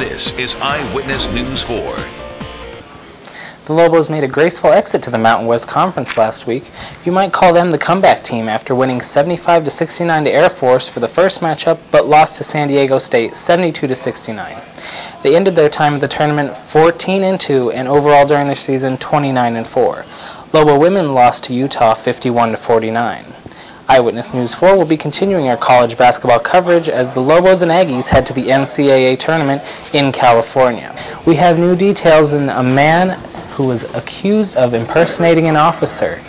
This is Eyewitness News 4. The Lobos made a graceful exit to the Mountain West Conference last week. You might call them the comeback team after winning 75-69 to Air Force for the first matchup, but lost to San Diego State 72-69. They ended their time at the tournament 14-2 and overall during their season 29-4. Lobo women lost to Utah 51-49. Eyewitness News 4 will be continuing our college basketball coverage as the Lobos and Aggies head to the NCAA tournament in California. We have new details in a man who was accused of impersonating an officer.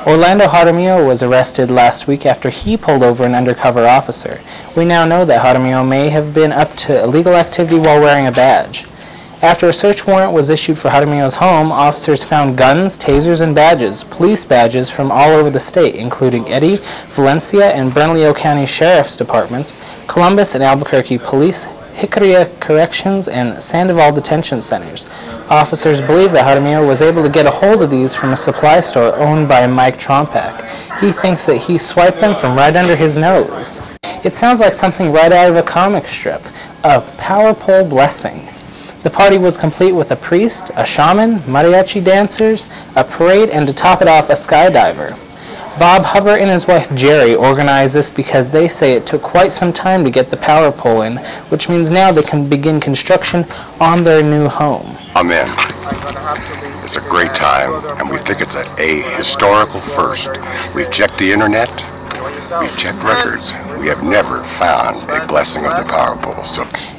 Orlando Jaramillo was arrested last week after he pulled over an undercover officer. We now know that Jaramillo may have been up to illegal activity while wearing a badge. After a search warrant was issued for Jaramillo's home, officers found guns, tasers, and badges, police badges from all over the state, including Eddy, Valencia, and Bernalillo County Sheriff's Departments, Columbus and Albuquerque Police, Hickory Corrections, and Sandoval Detention Centers. Officers believe that Jaramillo was able to get a hold of these from a supply store owned by Mike Trompak. He thinks that he swiped them from right under his nose. It sounds like something right out of a comic strip, a power pole blessing. The party was complete with a priest, a shaman, mariachi dancers, a parade, and to top it off, a skydiver. Bob Hubbard and his wife Jerry organized this because they say it took quite some time to get the power pole in, which means now they can begin construction on their new home. Amen. It's a great time, and we think it's a historical first. We've checked the internet, we've checked records. We have never found a blessing of the power pole.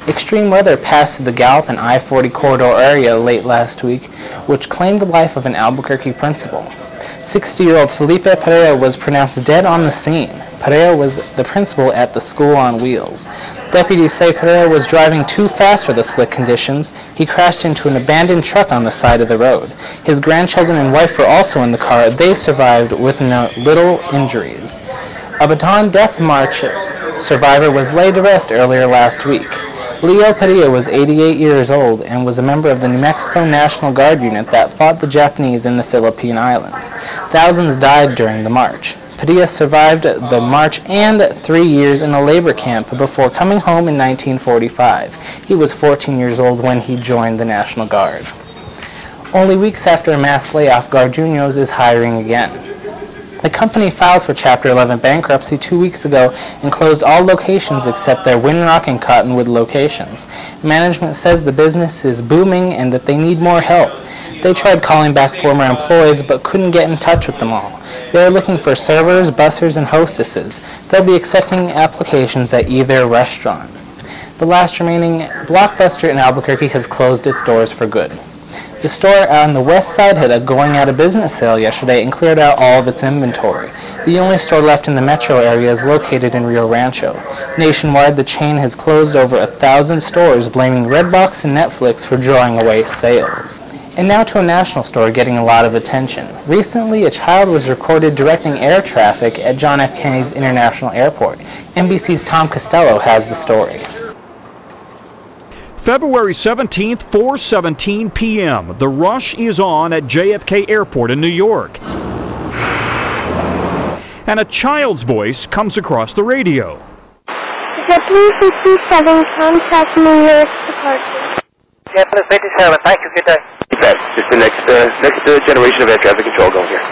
Extreme weather passed through the Gallup and I-40 corridor area late last week, which claimed the life of an Albuquerque principal. 60-year-old Felipe Pereira was pronounced dead on the scene. Pereira was the principal at the school on wheels. Deputies say Pereira was driving too fast for the slick conditions. He crashed into an abandoned truck on the side of the road. His grandchildren and wife were also in the car. They survived with little injuries. A Baton Death March survivor was laid to rest earlier last week. Leo Padilla was 88 years old and was a member of the New Mexico National Guard unit that fought the Japanese in the Philippine Islands. Thousands died during the march. Padilla survived the march and 3 years in a labor camp before coming home in 1945. He was 14 years old when he joined the National Guard. Only weeks after a mass layoff, Garduño's is hiring again. The company filed for Chapter 11 bankruptcy 2 weeks ago and closed all locations except their Winrock and Cottonwood locations. Management says the business is booming and that they need more help. They tried calling back former employees but couldn't get in touch with them all. They are looking for servers, bussers, and hostesses. They'll be accepting applications at either restaurant. The last remaining Blockbuster in Albuquerque has closed its doors for good. The store on the west side had a going out of business sale yesterday and cleared out all of its inventory. The only store left in the metro area is located in Rio Rancho. Nationwide, the chain has closed over 1,000 stores, blaming Redbox and Netflix for drawing away sales. And now to a national story getting a lot of attention. Recently, a child was recorded directing air traffic at John F. Kennedy's International Airport. NBC's Tom Costello has the story. February 17th, 4:17 p.m. The rush is on at JFK Airport in New York. And a child's voice comes across the radio. JetBlue 57, contact New York departure. JetBlue 57, thank you, good day. It's the next generation of air traffic control going here.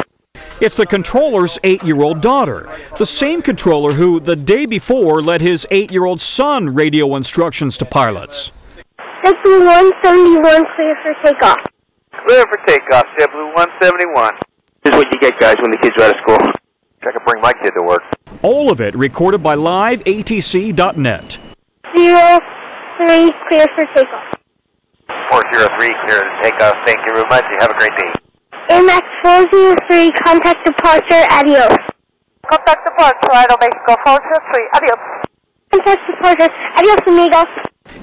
It's the controller's 8-year-old daughter, the same controller who the day before led his 8-year-old son radio instructions to pilots. JetBlue 171, clear for takeoff. Clear for takeoff, JetBlue 171. This is what you get, guys, when the kids are out of school. I can bring my kid to work. All of it recorded by liveatc.net. 03, clear for takeoff. 403, clear to takeoff. Thank you very much. You have a great day. AMAX 403, contact departure, adios. Contact departure, Idle Mexico 403, adios. Contact departure, adios, amigos.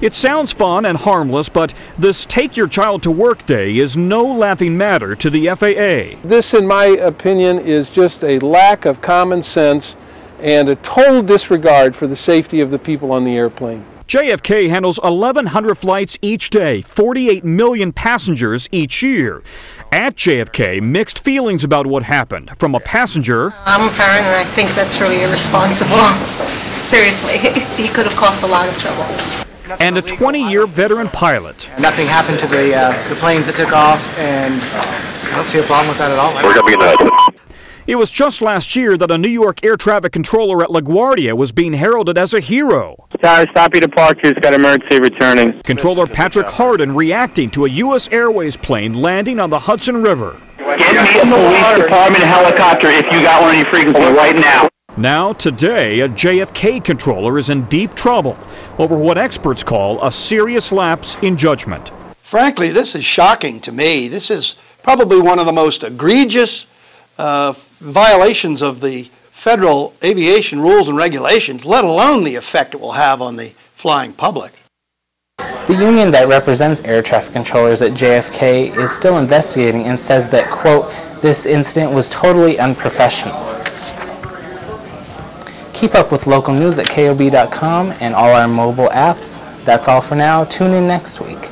It sounds fun and harmless, but this Take Your Child to Work Day is no laughing matter to the FAA. This, in my opinion, is just a lack of common sense and a total disregard for the safety of the people on the airplane. JFK handles 1,100 flights each day, 48 million passengers each year. At JFK, mixed feelings about what happened from a passenger. I'm a parent and I think that's really irresponsible. Seriously, he could have caused a lot of trouble. and a 20-year veteran pilot. Nothing happened to the planes that took off, and I don't see a problem with that at all. We're going to be in the It was just last year that a New York air traffic controller at LaGuardia was being heralded as a hero. Tower, stop your departures, got emergency returning. Controller Patrick Hardin reacting to a U.S. Airways plane landing on the Hudson River. Get me a police department helicopter if you got one on your frequency right now. Now, today, a JFK controller is in deep trouble over what experts call a serious lapse in judgment. Frankly, this is shocking to me. This is probably one of the most egregious violations of the federal aviation rules and regulations, let alone the effect it will have on the flying public. The union that represents air traffic controllers at JFK is still investigating and says that, quote, this incident was totally unprofessional. Keep up with local news at KOB.com and all our mobile apps. That's all for now. Tune in next week.